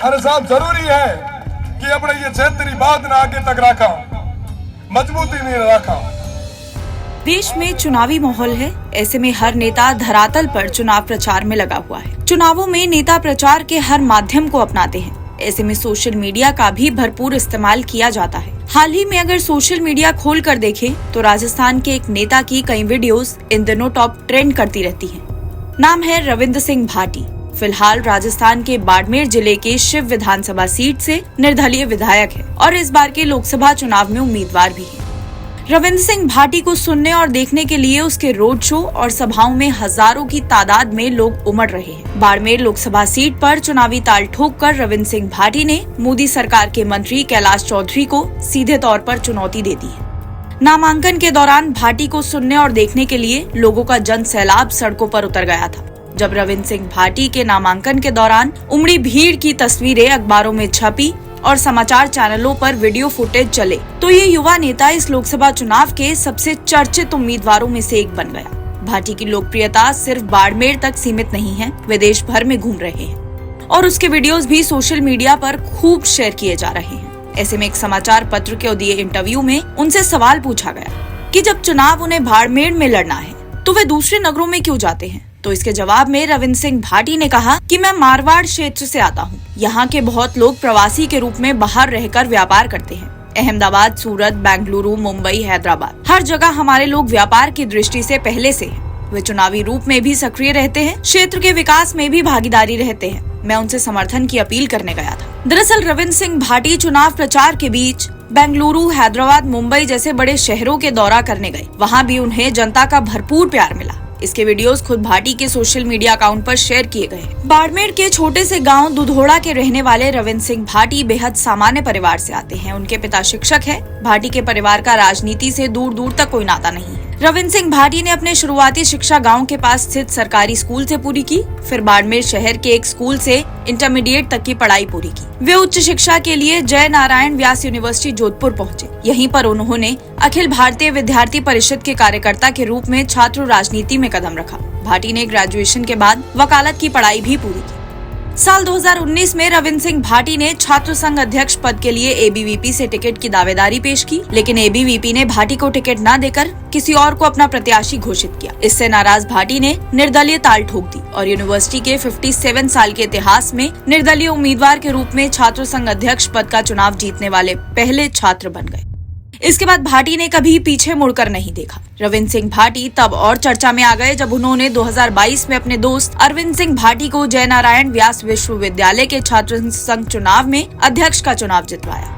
हर साहब जरूरी है कि अपने ये क्षेत्रीय बात ना आगे तक रखा, मजबूती नहीं रखा। देश में चुनावी माहौल है, ऐसे में हर नेता धरातल पर चुनाव प्रचार में लगा हुआ है। चुनावों में नेता प्रचार के हर माध्यम को अपनाते हैं, ऐसे में सोशल मीडिया का भी भरपूर इस्तेमाल किया जाता है। हाल ही में अगर सोशल मीडिया खोल कर देखें तो राजस्थान के एक नेता की कई वीडियोस इन दिनों टॉप ट्रेंड करती रहती हैं। नाम है रविंद्र सिंह भाटी। फिलहाल राजस्थान के बाड़मेर जिले के शिव विधानसभा सीट से निर्दलीय विधायक है और इस बार के लोकसभा चुनाव में उम्मीदवार भी है। रविंद्र सिंह भाटी को सुनने और देखने के लिए उसके रोड शो और सभाओं में हजारों की तादाद में लोग उमड़ रहे हैं। बाड़मेर लोकसभा सीट पर चुनावी ताल ठोककर रविंद्र सिंह भाटी ने मोदी सरकार के मंत्री कैलाश चौधरी को सीधे तौर पर चुनौती दे दी है। नामांकन के दौरान भाटी को सुनने और देखने के लिए लोगों का जन सैलाब सड़कों पर उतर गया था। जब रविंद्र सिंह भाटी के नामांकन के दौरान उमड़ी भीड़ की तस्वीरें अखबारों में छपी और समाचार चैनलों पर वीडियो फुटेज चले तो ये युवा नेता इस लोकसभा चुनाव के सबसे चर्चित उम्मीदवारों में से एक बन गया। भाटी की लोकप्रियता सिर्फ बाड़मेर तक सीमित नहीं है, वे देश भर में घूम रहे हैं और उसके वीडियोस भी सोशल मीडिया पर खूब शेयर किए जा रहे हैं। ऐसे में एक समाचार पत्र को दिए इंटरव्यू में उनसे सवाल पूछा गया कि जब चुनाव उन्हें बाड़मेर में लड़ना है तो वे दूसरे नगरों में क्यों जाते हैं। तो इसके जवाब में रविंद्र सिंह भाटी ने कहा कि मैं मारवाड़ क्षेत्र से आता हूँ। यहाँ के बहुत लोग प्रवासी के रूप में बाहर रहकर व्यापार करते हैं। अहमदाबाद, सूरत, बेंगलुरु, मुंबई, हैदराबाद, हर जगह हमारे लोग व्यापार की दृष्टि से पहले से हैं। वे चुनावी रूप में भी सक्रिय रहते हैं, क्षेत्र के विकास में भी भागीदारी रहते हैं। मैं उनसे समर्थन की अपील करने गया था। दरअसल रविंद्र सिंह भाटी चुनाव प्रचार के बीच बेंगलुरु, हैदराबाद, मुंबई जैसे बड़े शहरों के दौरा करने गए। वहाँ भी उन्हें जनता का भरपूर प्यार मिला। इसके वीडियोस खुद भाटी के सोशल मीडिया अकाउंट पर शेयर किए गए। बाड़मेर के छोटे से गांव दुधोड़ा के रहने वाले रविंद्र सिंह भाटी बेहद सामान्य परिवार से आते हैं। उनके पिता शिक्षक हैं। भाटी के परिवार का राजनीति से दूर दूर तक कोई नाता नहीं है। रविंद्र सिंह भाटी ने अपने शुरुआती शिक्षा गांव के पास स्थित सरकारी स्कूल से पूरी की, फिर बाड़मेर शहर के एक स्कूल से इंटरमीडिएट तक की पढ़ाई पूरी की। वे उच्च शिक्षा के लिए जय नारायण व्यास यूनिवर्सिटी जोधपुर पहुंचे। यहीं पर उन्होंने अखिल भारतीय विद्यार्थी परिषद के कार्यकर्ता के रूप में छात्र राजनीति में कदम रखा। भाटी ने ग्रेजुएशन के बाद वकालत की पढ़ाई भी पूरी की। साल 2019 में रविंद्र सिंह भाटी ने छात्र संघ अध्यक्ष पद के लिए एबीवीपी से टिकट की दावेदारी पेश की, लेकिन एबीवीपी ने भाटी को टिकट न देकर किसी और को अपना प्रत्याशी घोषित किया। इससे नाराज भाटी ने निर्दलीय ताल ठोक दी और यूनिवर्सिटी के 57 साल के इतिहास में निर्दलीय उम्मीदवार के रूप में छात्र संघ अध्यक्ष पद का चुनाव जीतने वाले पहले छात्र बन गए। इसके बाद भाटी ने कभी पीछे मुड़कर नहीं देखा। रविंद्र सिंह भाटी तब और चर्चा में आ गए जब उन्होंने 2022 में अपने दोस्त अरविंद सिंह भाटी को जय नारायण व्यास विश्वविद्यालय के छात्र संघ चुनाव में अध्यक्ष का चुनाव जितवाया।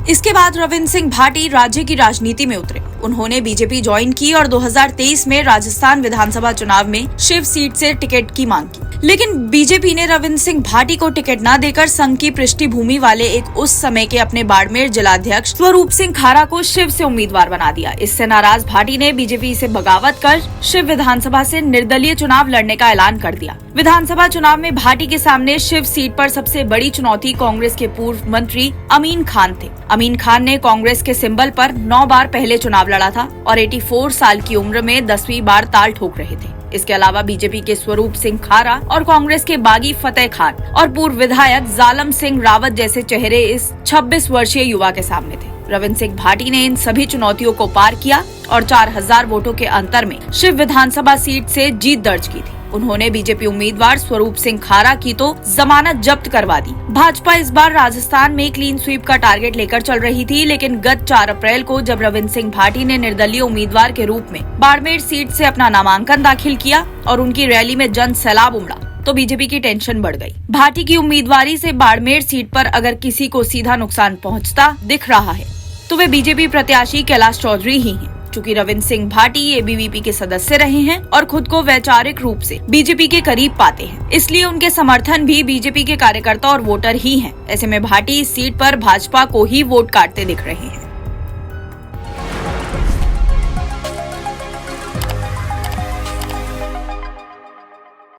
इसके बाद रविंद्र सिंह भाटी राज्य की राजनीति में उतरे। उन्होंने बीजेपी ज्वाइन की और 2023 में राजस्थान विधानसभा चुनाव में शिव सीट से टिकट की मांग की, लेकिन बीजेपी ने रविंद्र सिंह भाटी को टिकट न देकर संघ की पृष्ठभूमि वाले एक उस समय के अपने बाड़मेर जिलाध्यक्ष स्वरूप सिंह खारा को शिव से उम्मीदवार बना दिया। इससे नाराज भाटी ने बीजेपी से बगावत कर शिव विधानसभा से निर्दलीय चुनाव लड़ने का ऐलान कर दिया। विधानसभा चुनाव में भाटी के सामने शिव सीट पर सबसे बड़ी चुनौती कांग्रेस के पूर्व मंत्री अमीन खान थे। अमीन खान ने कांग्रेस के सिंबल पर 9 बार पहले चुनाव लड़ा था और 84 साल की उम्र में 10वीं बार ताल ठोक रहे थे। इसके अलावा बीजेपी के स्वरूप सिंह खारा और कांग्रेस के बागी फतेह खान और पूर्व विधायक जालम सिंह रावत जैसे चेहरे इस 26 वर्षीय युवा के सामने थे। रविंद्र सिंह भाटी ने इन सभी चुनौतियों को पार किया और 4000 वोटों के अंतर में शिव विधानसभा सीट से जीत दर्ज की थी। उन्होंने बीजेपी उम्मीदवार स्वरूप सिंह खारा की तो जमानत जब्त करवा दी। भाजपा इस बार राजस्थान में क्लीन स्वीप का टारगेट लेकर चल रही थी, लेकिन गत 4 अप्रैल को जब रविंद्र सिंह भाटी ने निर्दलीय उम्मीदवार के रूप में बाड़मेर सीट से अपना नामांकन दाखिल किया और उनकी रैली में जन सैलाब उमड़ा तो बीजेपी की टेंशन बढ़ गई। भाटी की उम्मीदवारी से बाड़मेर सीट पर अगर किसी को सीधा नुकसान पहुंचता दिख रहा है तो वे बीजेपी प्रत्याशी कैलाश चौधरी ही हैं। चूंकि रविंद्र सिंह भाटी एबीवीपी के सदस्य रहे हैं और खुद को वैचारिक रूप से बीजेपी के करीब पाते हैं, इसलिए उनके समर्थन भी बीजेपी के कार्यकर्ता और वोटर ही हैं। ऐसे में भाटी इस सीट पर भाजपा को ही वोट काटते दिख रहे हैं।